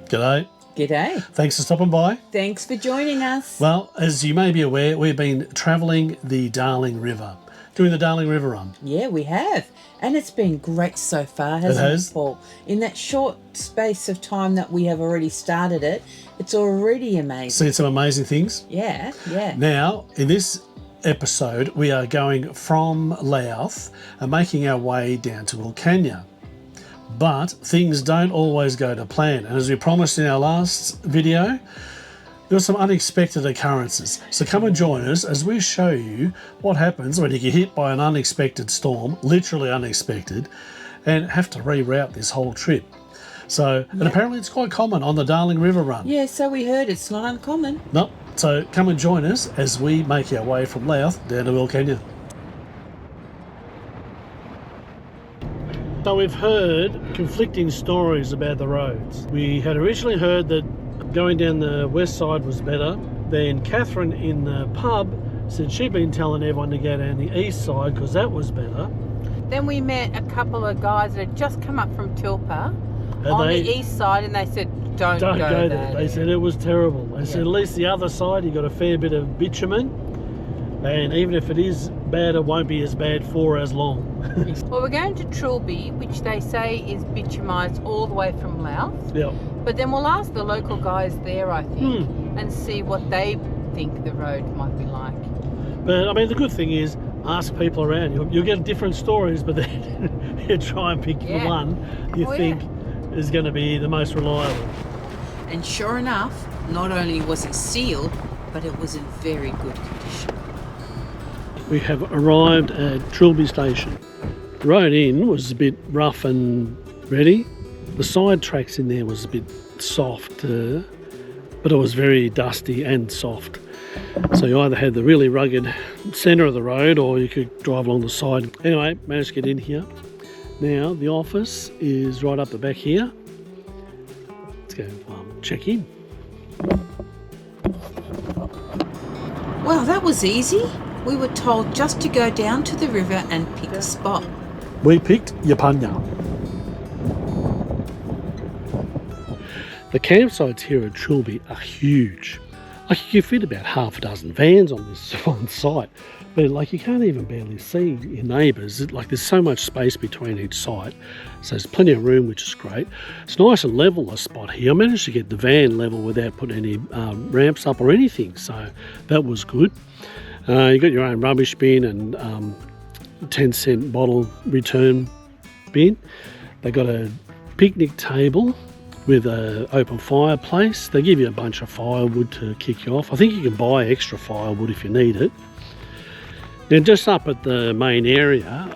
G'day. G'day. Thanks for stopping by. Thanks for joining us. Well, as you may be aware, we've been travelling the Darling River, doing the Darling River Run. Yeah, we have. And it's been great so far, hasn't it, Paul? In that short space of time that we have already started it, it's already amazing. Seen some amazing things. Yeah. Now, in this episode, we are going from Louth and making our way down to Wilcannia. But things don't always go to plan. And as we promised in our last video, there were some unexpected occurrences. So come and join us as we show you what happens when you get hit by an unexpected storm, literally unexpected, and have to reroute this whole trip. So, and apparently it's quite common on the Darling River Run. Yeah, so we heard it's not uncommon. No, so come and join us as we make our way from Louth down to Wilcannia. So we've heard conflicting stories about the roads. We had originally heard that going down the west side was better. Then Catherine in the pub said she'd been telling everyone to go down the east side because that was better. Then we met a couple of guys that had just come up from Tilpa on the east side, and they said, don't go there. They said it was terrible. They said at least the other side you got a fair bit of bitumen, and even if it is bad, it won't be as bad for as long. Well, we're going to Trilby, which they say is bitumised all the way from Louth. Yeah. But then we'll ask the local guys there, I think, and see what they think the road might be like. But I mean, the good thing is, ask people around. You'll get different stories, but then you try and pick the one you think is going to be the most reliable. And sure enough, not only was it sealed, but it was in very good condition. We have arrived at Trilby Station. The road in was a bit rough and ready. The side tracks in there was a bit soft, but it was very dusty and soft. So you either had the really rugged centre of the road or you could drive along the side. Anyway, managed to get in here. Now the office is right up the back here. Let's go check in. Well, that was easy. We were told just to go down to the river and pick a spot. We picked Wilcannia. The campsites here at Trilby are huge. Like you could fit about half a dozen vans on this one site, but like you can't even barely see your neighbours. Like there's so much space between each site, so there's plenty of room, which is great. It's nice and level, a spot here. I managed to get the van level without putting any ramps up or anything, so that was good. You got your own rubbish bin and 10-cent bottle return bin. They got a picnic table with an open fireplace. They give you a bunch of firewood to kick you off. I think you can buy extra firewood if you need it. Then just up at the main area,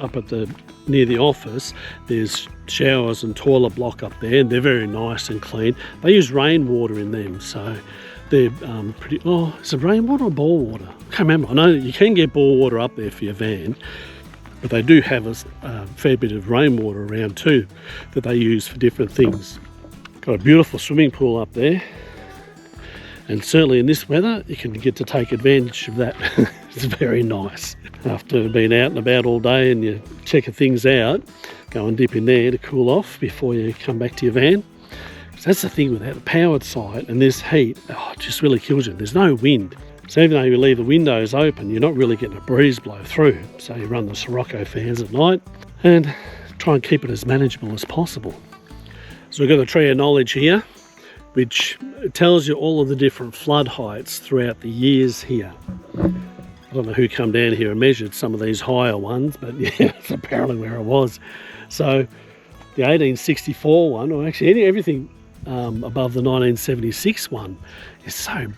near the office, there's showers and toilet block up there, and they're very nice and clean. They use rainwater in them, so they're pretty. Oh, is it rainwater or bore water? I can't remember. I know that you can get bore water up there for your van, but they do have a fair bit of rainwater around too that they use for different things. Got a beautiful swimming pool up there, and certainly in this weather you can get to take advantage of that. It's very nice. After being out and about all day and you're checking things out, go and dip in there to cool off before you come back to your van. So that's the thing with that, the powered site and this heat, it just really kills you. There's no wind. So even though you leave the windows open, you're not really getting a breeze blow through. So you run the Sirocco fans at night and try and keep it as manageable as possible. So we've got the tree of knowledge here, which tells you all of the different flood heights throughout the years here. I don't know who come down here and measured some of these higher ones, but yeah, that's apparently where it was. So the 1864 one, or actually everything above the 1976 one, is so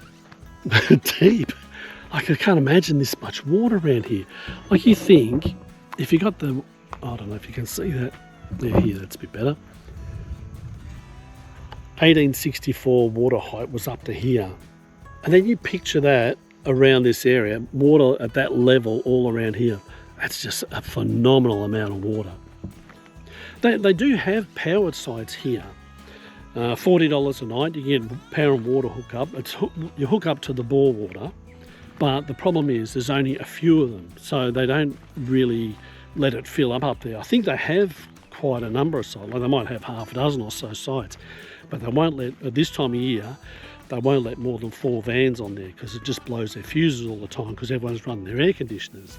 deep. Like I can't imagine this much water around here. Like you think, if you got the, I don't know if you can see that. Yeah, here, that's a bit better. 1864 water height was up to here. And then you picture that around this area, water at that level all around here. That's just a phenomenal amount of water. They do have powered sites here. $40 a night, you get power and water hookup. You hook up to the bore water, but the problem is there's only a few of them, so they don't really let it fill up there. I think they have quite a number of sites, like they might have half a dozen or so sites, but they won't let, at this time of year, they won't let more than 4 vans on there because it just blows their fuses all the time because everyone's running their air conditioners.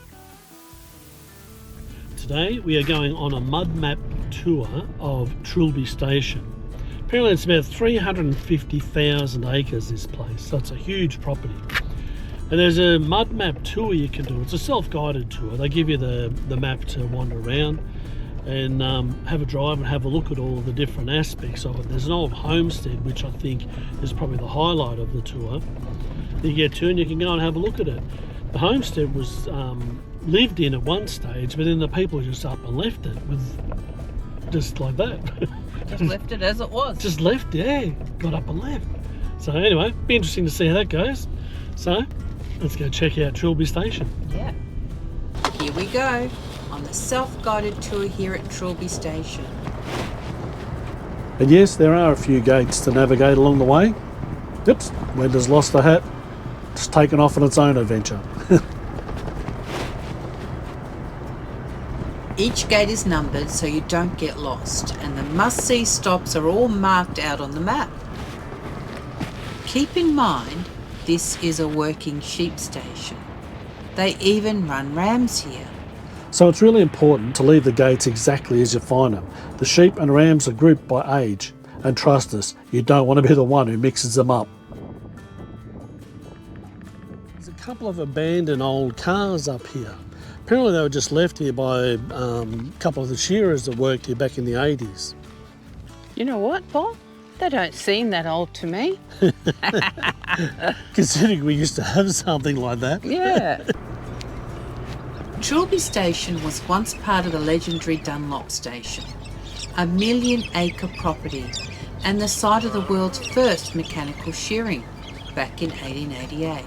Today we are going on a mud map tour of Trilby Station. Apparently it's about 350,000 acres, this place, so it's a huge property. And there's a mud map tour you can do. It's a self-guided tour. They give you the map to wander around and have a drive and have a look at all of the different aspects of it. There's an old homestead, which I think is probably the highlight of the tour. You get to and you can go and have a look at it. The homestead was lived in at one stage, but then the people just up and left it with just like that. Just left it as it was. Just left, yeah. Got up and left. So anyway, be interesting to see how that goes. So let's go check out Trilby Station. Yeah. Here we go on the self-guided tour here at Trilby Station. And yes, there are a few gates to navigate along the way. Oops, Wenda's lost the hat. It's taken off on its own adventure. Each gate is numbered so you don't get lost, and the must-see stops are all marked out on the map. Keep in mind, this is a working sheep station. They even run rams here. So it's really important to leave the gates exactly as you find them. The sheep and rams are grouped by age, and trust us, you don't want to be the one who mixes them up. There's a couple of abandoned old cars up here. Apparently they were just left here by a couple of the shearers that worked here back in the 80s. You know what, Paul? They don't seem that old to me. Considering we used to have something like that. Yeah. Trilby Station was once part of the legendary Dunlop Station, a 1 million-acre property and the site of the world's first mechanical shearing back in 1888.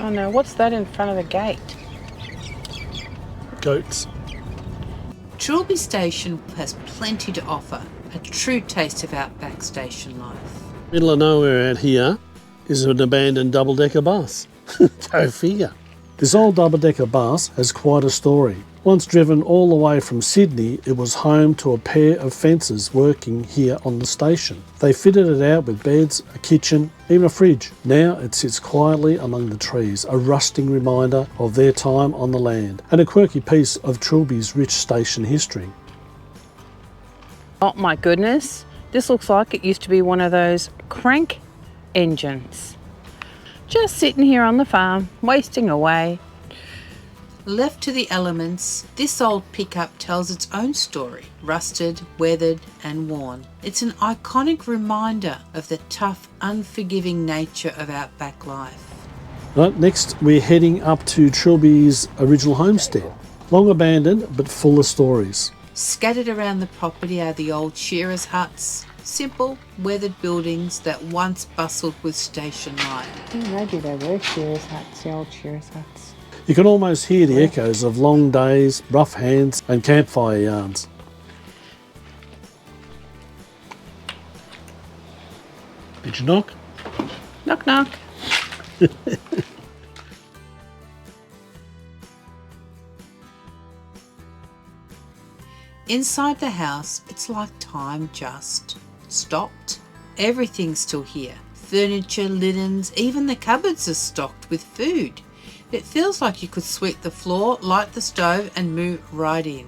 Oh no, what's that in front of the gate? Goats. Trilby Station has plenty to offer, a true taste of outback station life. Middle of nowhere out here is an abandoned double-decker bus. Go figure. This old double-decker bus has quite a story. Once driven all the way from Sydney, it was home to a pair of fencers working here on the station. They fitted it out with beds, a kitchen, even a fridge. Now it sits quietly among the trees, a rusting reminder of their time on the land, and a quirky piece of Trilby's rich station history. Oh my goodness, this looks like it used to be one of those crank engines. Just sitting here on the farm, wasting away. Left to the elements, this old pickup tells its own story, rusted, weathered and worn. It's an iconic reminder of the tough, unforgiving nature of outback life. Right, next we're heading up to Trilby's original homestead. Long abandoned but full of stories. Scattered around the property are the old shearers' huts, simple, weathered buildings that once bustled with station life. Maybe they were shearers' huts, the old shearers' huts. You can almost hear the echoes of long days, rough hands and campfire yarns. Did you knock? Knock knock. Inside the house, it's like time just stopped. Everything's still here. Furniture, linens, even the cupboards are stocked with food. It feels like you could sweep the floor, light the stove and move right in.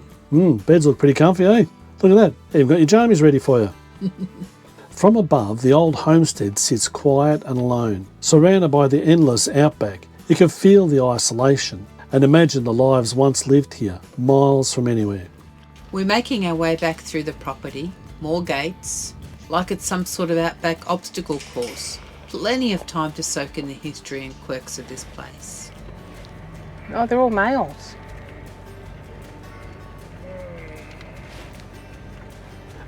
Beds look pretty comfy, eh? Look at that. You've got your jammies ready for you. From above, the old homestead sits quiet and alone, surrounded by the endless outback. You can feel the isolation and imagine the lives once lived here, miles from anywhere. We're making our way back through the property. More gates, like it's some sort of outback obstacle course. Plenty of time to soak in the history and quirks of this place. Oh, they're all males.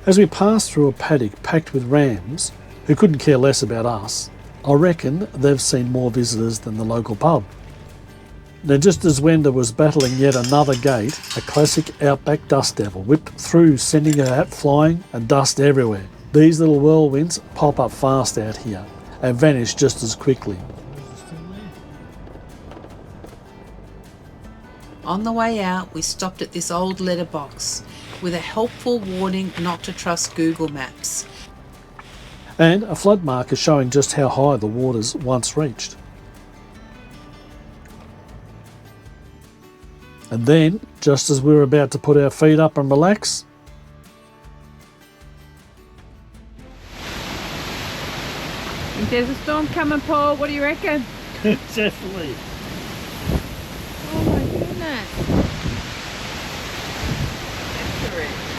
As we pass through a paddock packed with rams, who couldn't care less about us, I reckon they've seen more visitors than the local pub. Now, just as Wenda was battling yet another gate, a classic outback dust devil whipped through, sending her hat flying and dust everywhere. These little whirlwinds pop up fast out here and vanish just as quickly. On the way out, we stopped at this old letterbox with a helpful warning not to trust Google Maps. And a flood marker showing just how high the waters once reached. And then, just as we were about to put our feet up and relax, If there's a storm coming, Paul, what do you reckon? definitely. Oh my goodness.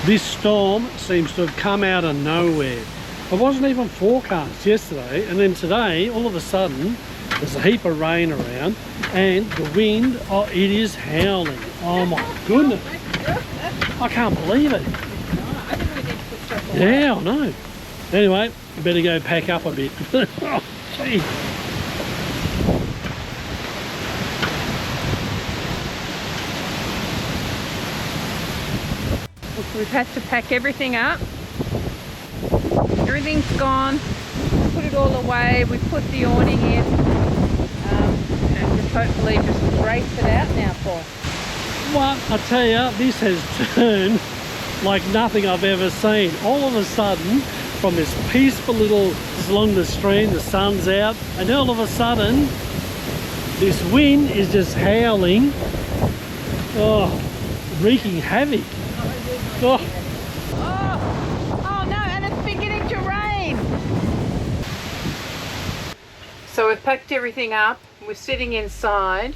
This storm seems to have come out of nowhere. It wasn't even forecast yesterday, and then today, all of a sudden, there's a heap of rain around, and the wind, oh, it is howling. Oh my goodness. I can't believe it. Yeah, I know. Anyway, we better go pack up a bit. Oh, gee. We've had to pack everything up. Everything's gone. Put it all away. We put the awning in. And just hopefully just brace it out now, Paul. Well, I tell you, this has turned like nothing I've ever seen. All of a sudden, from this peaceful little, along the stream, the sun's out, and all of a sudden, this wind is just howling. Oh, wreaking havoc. Oh. Oh no, and it's beginning to rain. So we've packed everything up. We're sitting inside.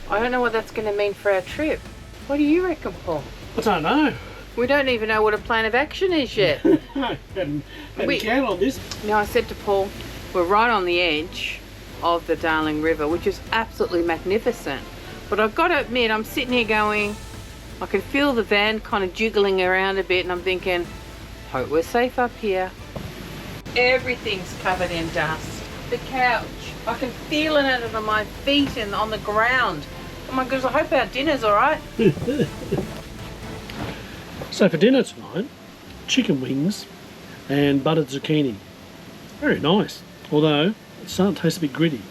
I don't know what that's going to mean for our trip. What do you reckon, Paul? I don't know. We don't even know what a plan of action is yet. Hadn't count on this. Now I said to Paul, we're right on the edge of the Darling River, which is absolutely magnificent. But I've got to admit, I'm sitting here going, I can feel the van kind of jiggling around a bit, and I'm thinking, hope we're safe up here. Everything's covered in dust. The couch, I can feel it under my feet and on the ground. Oh my goodness, I hope our dinner's all right. So for dinner tonight, chicken wings and buttered zucchini. Very nice, although it's starting to taste a bit gritty.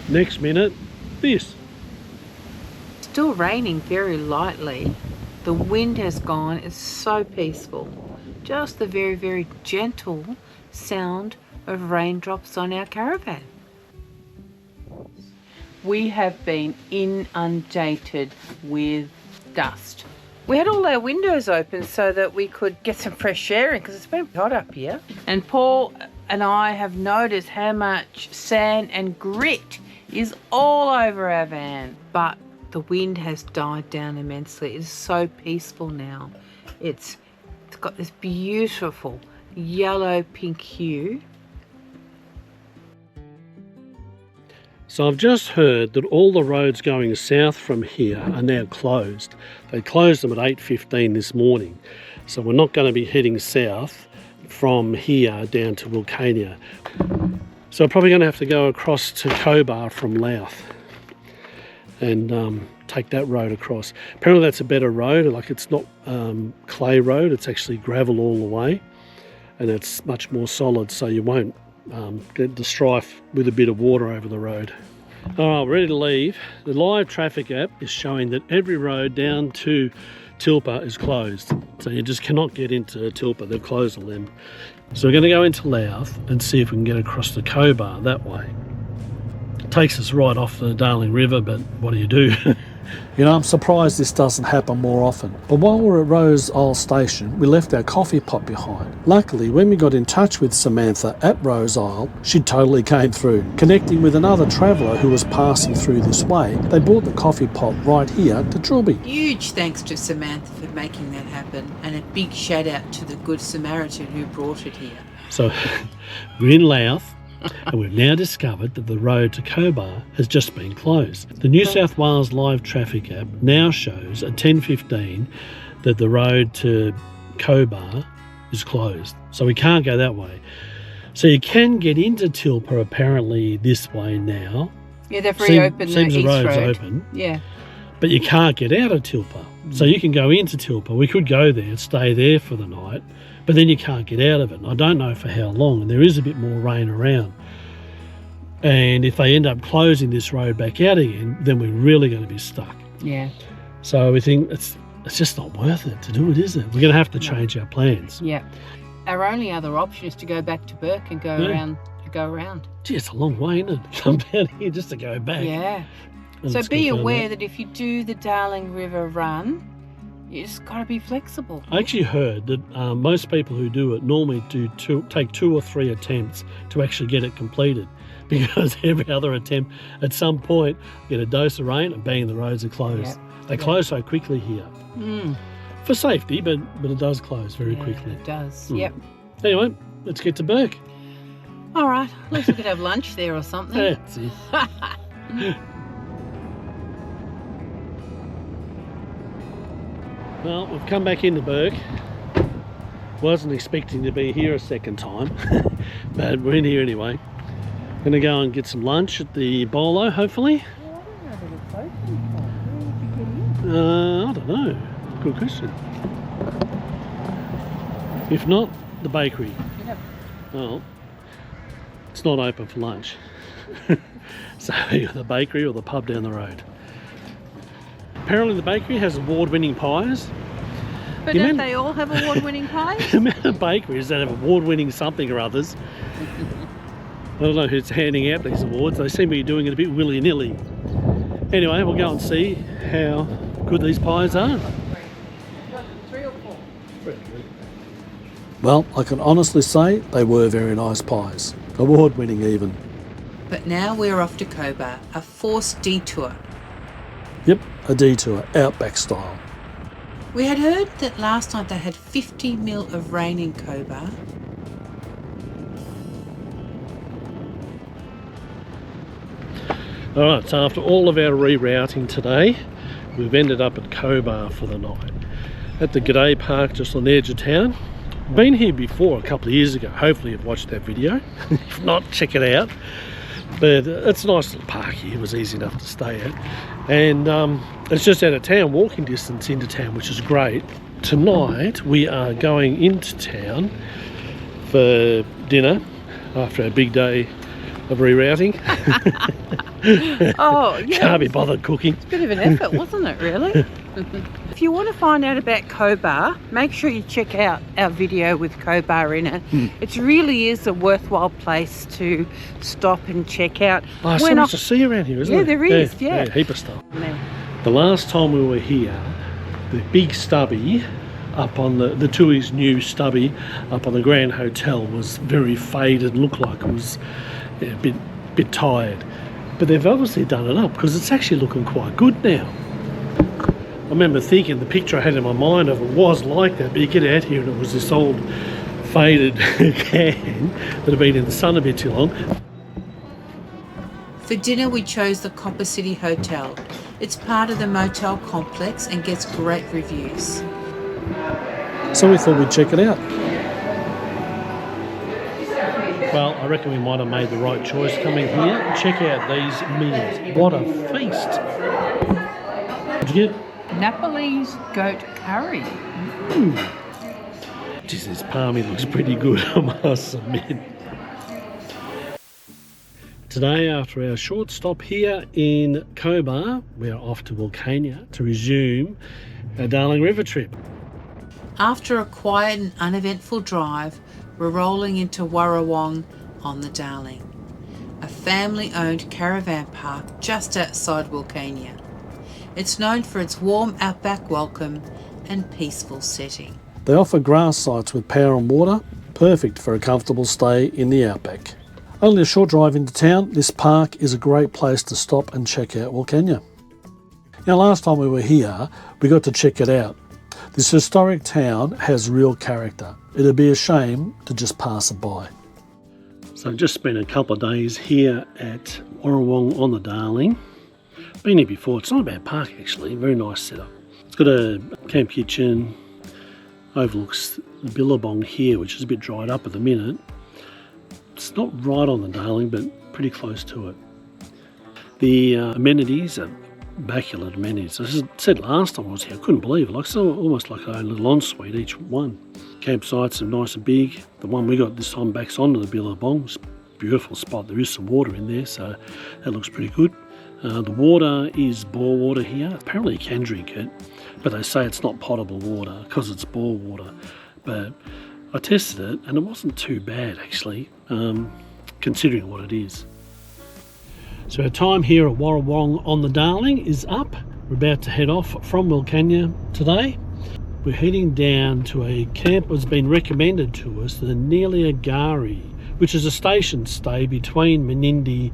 Next minute, this. Still raining very lightly. The wind has gone. It's so peaceful. Just the very, very gentle sound of raindrops on our caravan. We have been inundated with dust. We had all our windows open so that we could get some fresh air in because it's been hot up here. And Paul and I have noticed how much sand and grit is all over our van. But the wind has died down immensely. It is so peaceful now. It's got this beautiful yellow pink hue. So I've just heard that all the roads going south from here are now closed. They closed them at 8:15 this morning. So we're not going to be heading south from here down to Wilcannia. So we're probably going to have to go across to Cobar from Louth and take that road across. Apparently that's a better road, like it's not clay road, it's actually gravel all the way, and it's much more solid, so you won't get the strife with a bit of water over the road. All right, we're ready to leave. The live traffic app is showing that every road down to Tilpa is closed, so you just cannot get into Tilpa. They've closed all them. So we're going to go into Louth and see if we can get across to Cobar that way. It takes us right off the Darling River, but what do you do? You know, I'm surprised this doesn't happen more often. But while we're at Rose Isle Station, we left our coffee pot behind. Luckily, when we got in touch with Samantha at Rose Isle, she totally came through. Connecting with another traveller who was passing through this way, they brought the coffee pot right here to Trilby. Huge thanks to Samantha for making that happen, and a big shout out to the Good Samaritan who brought it here. So we're in Louth, and we've now discovered that the road to Cobar has just been closed. The New South Wales live traffic app now shows at 10:15 that the road to Cobar is closed. So we can't go that way. So you can get into Tilpa apparently this way now. Yeah, they've reopened the Seems the East road's Road. open. Yeah. But you can't get out of Tilpa. So you can go into Tilpa. We could go there and stay there for the night, but then you can't get out of it. And I don't know for how long, and there is a bit more rain around. And if they end up closing this road back out again, then we're really going to be stuck. Yeah. So we think it's just not worth it to do it, is it? We're going to have to change our plans. Yeah. Our only other option is to go back to Bourke and go around. Gee, it's a long way, isn't it? To come down here just to go back. Yeah. And So it's be confirmed aware that if you do the Darling River run, you just got to be flexible. I actually heard that most people who do it normally take 2 or 3 attempts to actually get it completed, because every other attempt, at some point, get a dose of rain and bang, the roads are closed. Yep. They close so quickly here. For safety, but it does close very quickly. It does. Yep. Anyway, let's get to Bourke. All right. At least we could have lunch there or something. That's it. Well, we've come back into Bourke. Wasn't expecting to be here a second time, but we're in here anyway. Going to go and get some lunch at the bolo, hopefully. I don't know. Good question. If not, the bakery. Yep. Well, it's not open for lunch. So either the bakery or the pub down the road. Apparently the bakery has award-winning pies. But don't they all have award-winning pies? The amount of bakeries that have award-winning something or others. I don't know who's handing out these awards. They seem to be doing it a bit willy-nilly. Anyway, we'll go and see how good these pies are. 3 or 4? Well, I can honestly say they were very nice pies. Award-winning even. But now we're off to Cobar, a forced detour. Yep, a detour, outback style. We had heard that last night they had 50 mil of rain in Cobar. Alright, so after all of our rerouting today, we've ended up at Cobar for the night. At the G'day Park just on the edge of town. Been here before a couple of years ago. Hopefully you've watched that video. If not, check it out. But it's a nice little park here. It was easy enough to stay at. And it's just out of town, walking distance into town, which is great. Tonight we are going into town for dinner after a big day of rerouting. Oh, yeah. Can't be bothered cooking. It's a bit of an effort, wasn't it, really? If you want to find out about Cobar, make sure you check out our video with Cobar in it. It really is a worthwhile place to stop and check out. Oh, so much to see around here, isn't Yeah, there? there is, yeah. Heap of stuff. Yeah. The last time we were here, the big stubby up on the Tui's new stubby up on the Grand Hotel was very faded, looked like it was a bit tired. But they've obviously done it up because it's actually looking quite good now. I remember thinking the picture I had in my mind of it was like that, but you get out here and it was this old faded can that had been in the sun a bit too long. For dinner we chose the Copper City Hotel. It's part of the motel complex and gets great reviews. So we thought we'd check it out. Well, I reckon we might have made the right choice coming here. Check out these meals. What a feast. What'd you get? Nepalese goat curry. Geez, this palmy looks pretty good, I must admit. Today, after our short stop here in Cobar, we're off to Wilcannia to resume our Darling River trip. After a quiet and uneventful drive, we're rolling into Warrawong on the Darling, a family-owned caravan park just outside Wilcannia. It's known for its warm outback welcome and peaceful setting. They offer grass sites with power and water, perfect for a comfortable stay in the outback. Only a short drive into town, this park is a great place to stop and check out Wilcannia. Now, last time we were here, we got to check it out. This historic town has real character. It'd be a shame to just pass it by. So I've just spent a couple of days here at Warrawong on the Darling. Been here before. It's not a bad park actually, very nice setup. It's got a camp kitchen, overlooks the Billabong here, which is a bit dried up at the minute. It's not right on the Darling, but pretty close to it. The amenities are immaculate amenities. As I said last time I was here, I couldn't believe it. Like, it's almost like a little ensuite each one. Campsites are nice and big. The one we got this time backs onto the Billabong. It's beautiful spot. There is some water in there, so that looks pretty good. The water is bore water here. Apparently you can drink it, but they say it's not potable water because it's bore water. But I tested it and it wasn't too bad actually, considering what it is. So our time here at Warrawong on the Darling is up. We're about to head off from Wilcannia today. We're heading down to a camp that's been recommended to us, the Neeliagari, which is a station stay between Menindee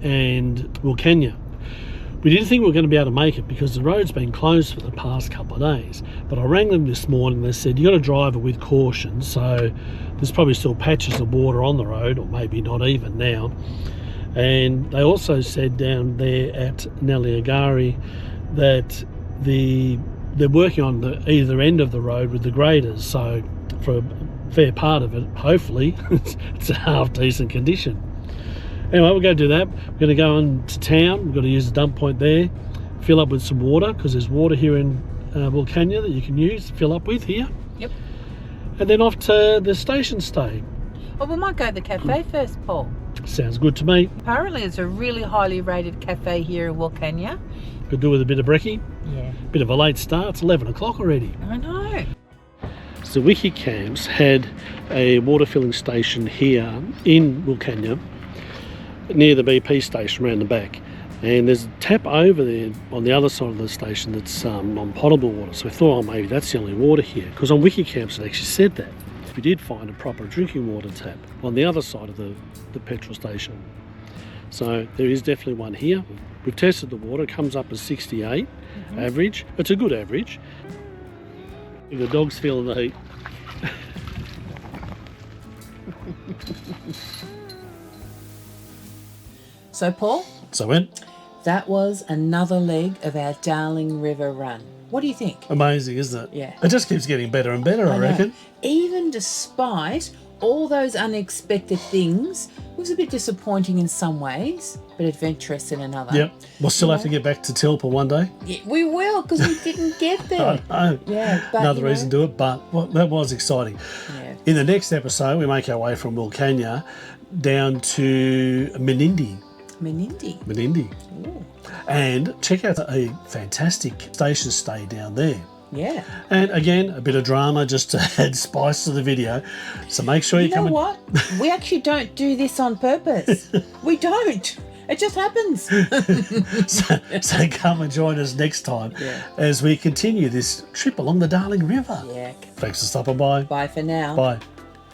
and Wilcannia. We didn't think we were going to be able to make it because the road's been closed for the past couple of days. But I rang them this morning, they said you got to drive it with caution, so there's probably still patches of water on the road, or maybe not even now. And they also said down there at Neeliagari that they're working on either end of the road with the graders, so for a fair part of it, hopefully, it's a half decent condition. Anyway, we're going to do that. We're going to go on to town. We've got to use the dump point there, fill up with some water, because there's water here in Wilcannia that you can use, fill up with here. Yep. And then off to the station stay. Well, we might go to the cafe first, Paul. Sounds good to me. Apparently it's a really highly rated cafe here in Wilcannia. Could do with a bit of brekkie. Yeah. Bit of a late start. It's 11 o'clock already. I know. So Wiki Camps had a water filling station here in Wilcannia, near the BP station around the back, and there's a tap over there on the other side of the station that's on potable water. So we thought, oh, maybe that's the only water here, because on Wiki Camps it actually said that. We did find a proper drinking water tap on the other side of the petrol station. So there is definitely one here. We've tested the water, it comes up as 68 average. It's a good average. The dog's feeling the heat. So, Paul, So when? that was another leg of our Darling River run. What do you think? Amazing, isn't it? Yeah. It just keeps getting better and better, I know. reckon. Even despite all those unexpected things, it was a bit disappointing in some ways, but adventurous in another. Yep. We'll still have to get back to Tilpa one day. Yeah, we will, because we didn't get there. I know. Yeah, but Another reason to do it, but that was exciting. Yeah. In the next episode, we make our way from Wilcannia down to Menindee. Menindee. Ooh. And check out a fantastic station stay down there. Yeah. And again, a bit of drama just to add spice to the video. So make sure you You come know and what? We actually don't do this on purpose. We don't. It just happens. so come and join us next time Yeah. as we continue this trip along the Darling River. Yeah. Thanks for stopping by. Bye for now. Bye.